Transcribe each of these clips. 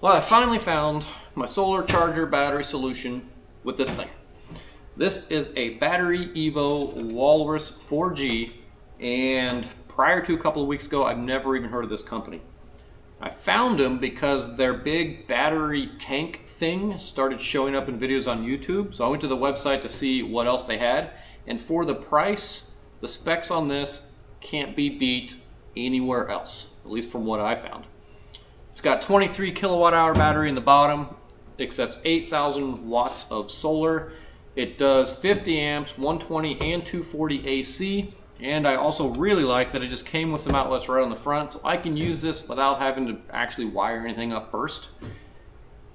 Well, I finally found my solar charger battery solution with this thing. This is a Battery EVO Walrus 4G, and prior to a couple of weeks ago, I've never even heard of this company. I found them because their big battery tank thing started showing up in videos on YouTube, so I went to the website to see what else they had, and for the price, the specs on this can't be beat anywhere else, at least from what I found. It's got 23 kilowatt hour battery in the bottom, accepts 8,000 watts of solar. It does 50 amps, 120 and 240 AC. And I also really like that it just came with some outlets right on the front, so I can use this without having to actually wire anything up first.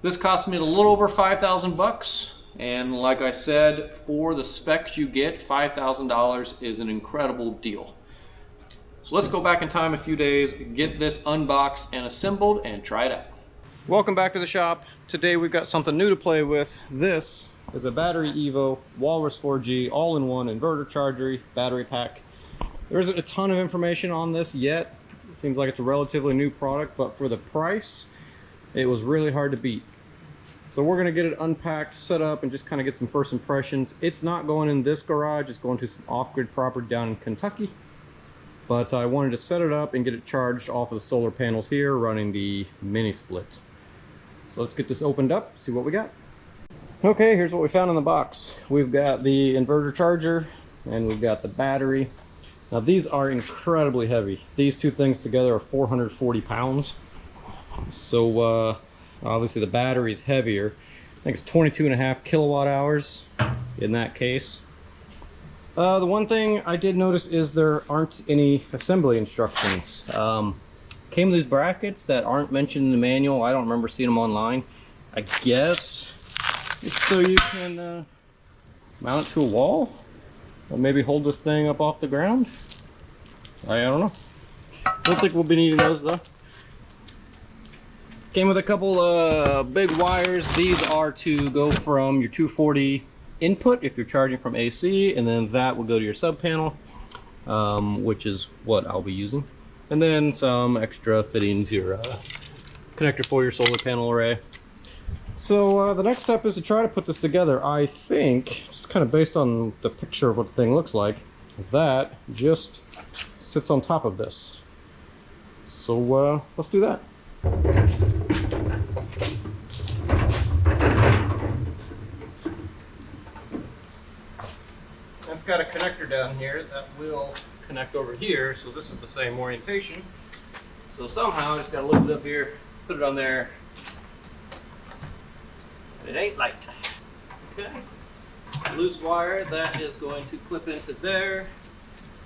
This cost me a little over 5,000 bucks. And like I said, for the specs you get, $5,000 is an incredible deal. So let's go back in time a few days, get this unboxed and assembled, and try it out. Welcome back to the shop. Today we've got something new to play with. This is a Battery EVO Walrus 4G all-in-one inverter charger battery pack. There isn't a ton of information on this yet. It seems like it's a relatively new product, but for the price, it was really hard to beat. So we're gonna get it unpacked, set up, and just kind of get some first impressions. It's not going in this garage, it's going to some off-grid property down in Kentucky. But I wanted to set it up and get it charged off of the solar panels here running the mini split. So let's get this opened up, see what we got. Okay, here's what we found in the box. We've got the inverter charger and we've got the battery. Now these are incredibly heavy. These two things together are 440 pounds. So obviously the battery is heavier. I think it's 22.5 kilowatt hours in that case. The one thing I did notice is there aren't any assembly instructions. Came with these brackets that aren't mentioned in the manual. I don't remember seeing them online. I guess it's so you can mount it to a wall, or maybe hold this thing up off the ground. I don't know. Don't think we'll be needing those though. Came with a couple big wires. These are to go from your 240 input if you're charging from AC, and then that will go to your sub panel, which is what I'll be using, and then some extra fittings, your connector for your solar panel array. So the next step is to try to put this together. I think, just kind of based on the picture of what the thing looks like, that just sits on top of this. So let's do that. It's got a connector down here that will connect over here, so this is the same orientation. So somehow I just gotta lift it up here, put it on there, and it ain't light. Okay, loose wire that is going to clip into there,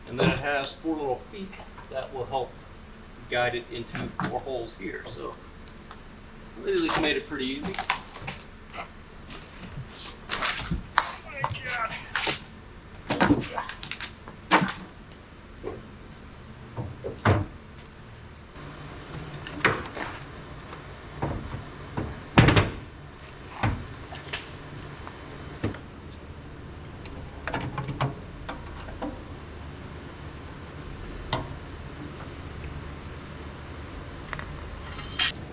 and then it has 4 little feet that will help guide it into 4 holes here. So really made it pretty easy.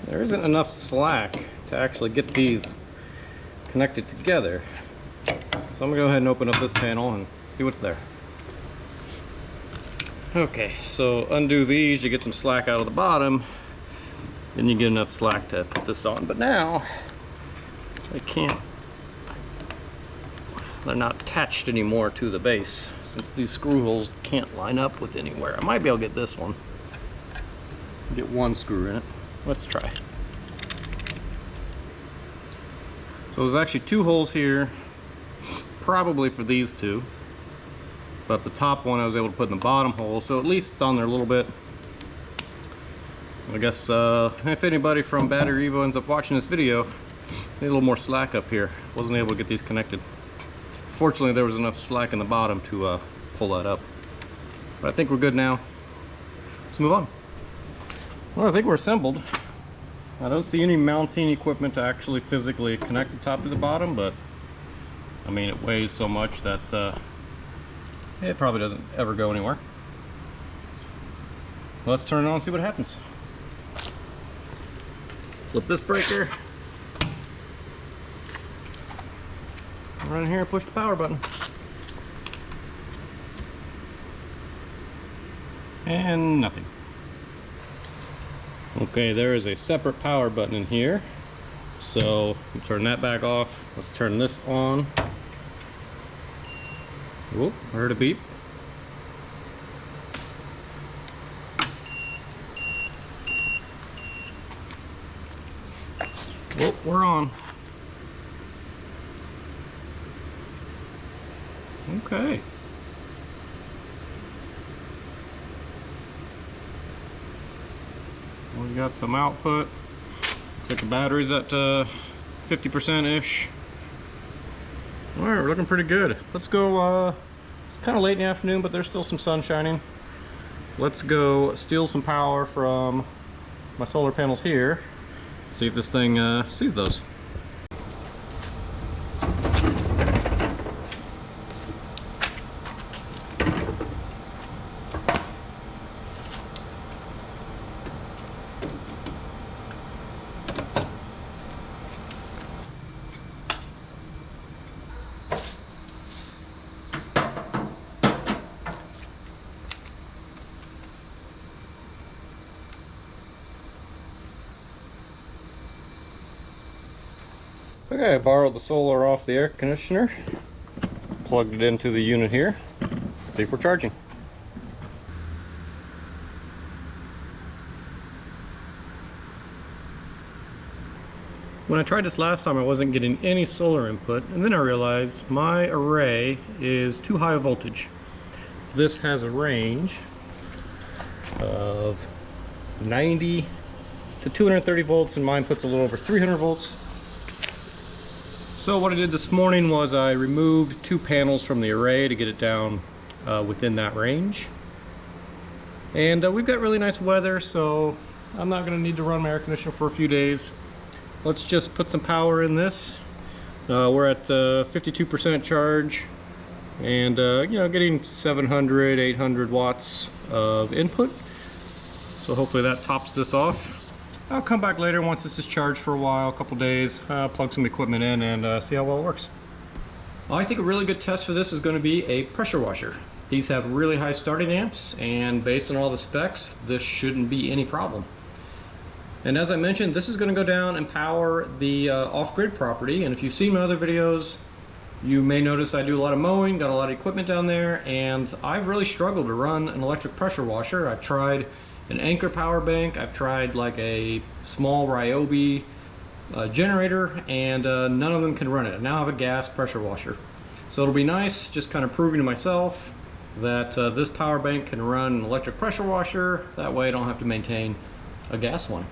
There isn't enough slack to actually get these connected together. So I'm gonna go ahead and open up this panel and see what's there. Okay, so undo these, you get some slack out of the bottom, then you get enough slack to put this on. But now, they're not attached anymore to the base, since these screw holes can't line up with anywhere. I might be able to get this one. Get one screw in it. Let's try. So there's actually 2 holes here, probably for these two, but the top one I was able to put in the bottom hole, so at least it's on there a little bit. I guess if anybody from Battery EVO ends up watching this video, need a little more slack up here. Wasn't able to get these connected. Fortunately, there was enough slack in the bottom to pull that up. But I think we're good now. Let's move on. Well, I think we're assembled. I don't see any mounting equipment to actually physically connect the top to the bottom, but I mean, it weighs so much that it probably doesn't ever go anywhere. Let's turn it on and see what happens. Flip this breaker. Run in here and push the power button. And nothing. Okay, there is a separate power button in here. So turn that back off. Let's turn this on. Whoop, I heard a beep. Whoop, we're on. Okay. We got some output. Looks like the battery's at 50%-ish. All right, we're looking pretty good. Let's go, it's kind of late in the afternoon, but there's still some sun shining. Let's go steal some power from my solar panels here. See if this thing sees those. Okay, I borrowed the solar off the air conditioner, plugged it into the unit here, see if we're charging. When I tried this last time, I wasn't getting any solar input, and then I realized my array is too high a voltage. This has a range of 90 to 230 volts, and mine puts a little over 300 volts. So what I did this morning was I removed 2 panels from the array to get it down within that range. And we've got really nice weather, so I'm not going to need to run my air conditioner for a few days. Let's just put some power in this. We're at 52% charge, and you know, getting 700, 800 watts of input. So hopefully that tops this off. I'll come back later once this is charged for a while, a couple days, plug some equipment in and see how well it works. I think a really good test for this is going to be a pressure washer. These have really high starting amps, and based on all the specs, this shouldn't be any problem. And as I mentioned, this is going to go down and power the off-grid property, and if you've seen my other videos, you may notice I do a lot of mowing, got a lot of equipment down there, and I've really struggled to run an electric pressure washer. I've tried an Anchor power bank, I've tried like a small Ryobi generator, and none of them can run it. I now have a gas pressure washer. So it'll be nice just kind of proving to myself that this power bank can run an electric pressure washer. That way I don't have to maintain a gas one.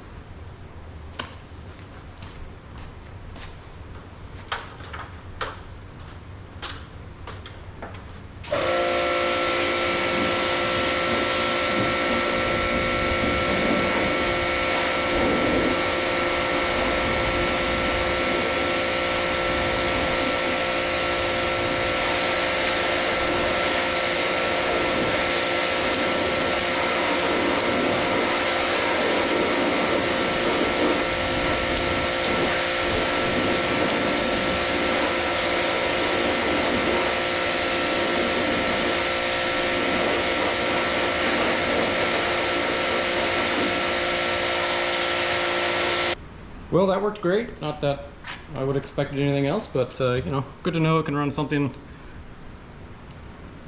Well, that worked great. Not that I would have expected anything else, but you know, good to know it can run something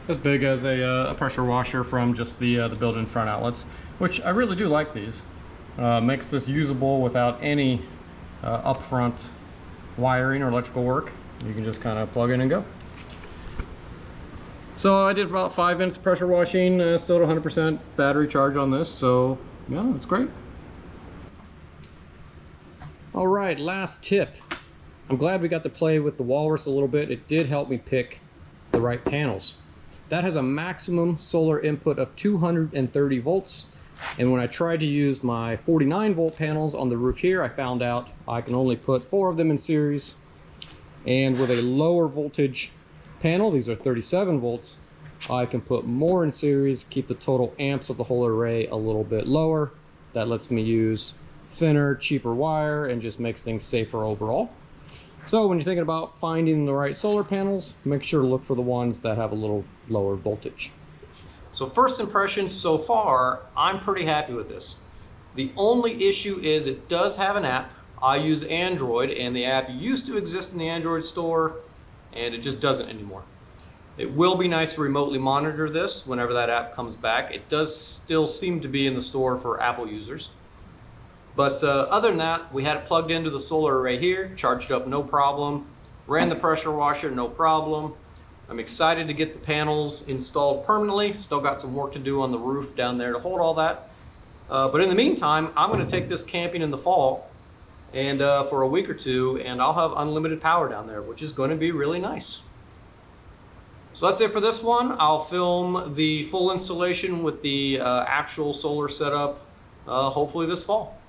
as big as a pressure washer from just the built-in front outlets, which I really do like these. Makes this usable without any upfront wiring or electrical work. You can just kind of plug in and go. So I did about 5 minutes of pressure washing, still at 100% battery charge on this, so yeah, it's great. All right, last tip. I'm glad we got to play with the Walrus a little bit. It did help me pick the right panels. That has a maximum solar input of 230 volts. And when I tried to use my 49 volt panels on the roof here, I found out I can only put 4 of them in series. And with a lower voltage panel, these are 37 volts, I can put more in series, keep the total amps of the whole array a little bit lower. That lets me use thinner, cheaper wire and just makes things safer overall. So when you're thinking about finding the right solar panels, make sure to look for the ones that have a little lower voltage. So first impressions so far, I'm pretty happy with this. The only issue is it does have an app. I use Android, and the app used to exist in the Android store, and it just doesn't anymore. It will be nice to remotely monitor this whenever that app comes back. It does still seem to be in the store for Apple users. But other than that, we had it plugged into the solar array here, charged up no problem, ran the pressure washer no problem. I'm excited to get the panels installed permanently. Still got some work to do on the roof down there to hold all that. But in the meantime, I'm going to take this camping in the fall and for a week or two, and I'll have unlimited power down there, which is going to be really nice. So that's it for this one. I'll film the full installation with the actual solar setup hopefully this fall.